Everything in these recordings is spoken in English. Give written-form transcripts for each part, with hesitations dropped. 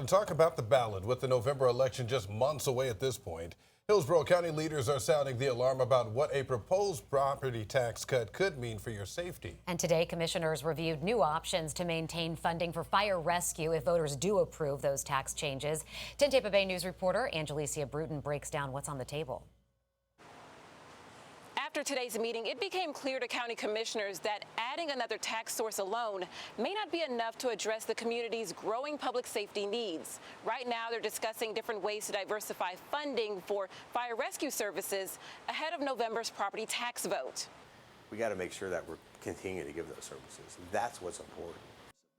And talk about the ballot. With the November election just months away at this point, Hillsborough County leaders are sounding the alarm about what a proposed property tax cut could mean for your safety. And today, commissioners reviewed new options to maintain funding for fire rescue if voters do approve those tax changes. 10 Tampa Bay News reporter Angelicia Bruton breaks down what's on the table. After today's meeting, it became clear to county commissioners that adding another tax source alone may not be enough to address the community's growing public safety needs. Right now, they're discussing different ways to diversify funding for fire rescue services ahead of November's property tax vote. We got to make sure that we're continuing to give those services. That's what's important.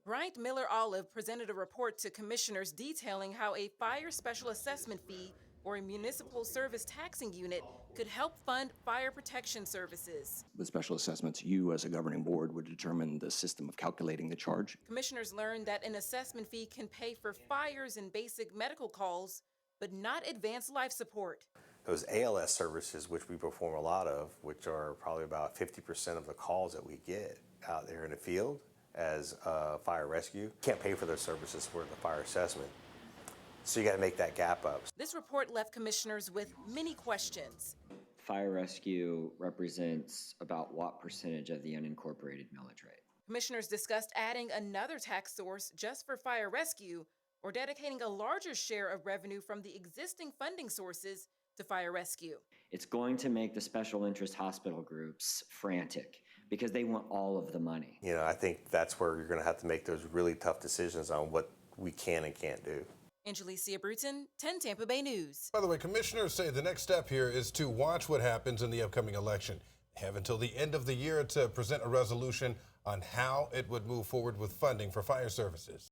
Bryant Miller Olive presented a report to commissioners detailing how a fire special assessment fee or a municipal service taxing unit could help fund fire protection services. With special assessments, you as a governing board would determine the system of calculating the charge. Commissioners learned that an assessment fee can pay for fires and basic medical calls, but not advanced life support. Those ALS services, which we perform a lot of, which are probably about 50% of the calls that we get out there in the field as fire rescue, can't pay for those services for the fire assessment. So you got to make that gap up. This report left commissioners with many questions. Fire rescue represents about what percentage of the unincorporated millage rate? Commissioners discussed adding another tax source just for fire rescue or dedicating a larger share of revenue from the existing funding sources to fire rescue. It's going to make the special interest hospital groups frantic because they want all of the money. You know, I think that's where you're going to have to make those really tough decisions on what we can and can't do. Angelicia Bruton, 10 Tampa Bay News. By the way, commissioners say the next step here is to watch what happens in the upcoming election. They have until the end of the year to present a resolution on how it would move forward with funding for fire services.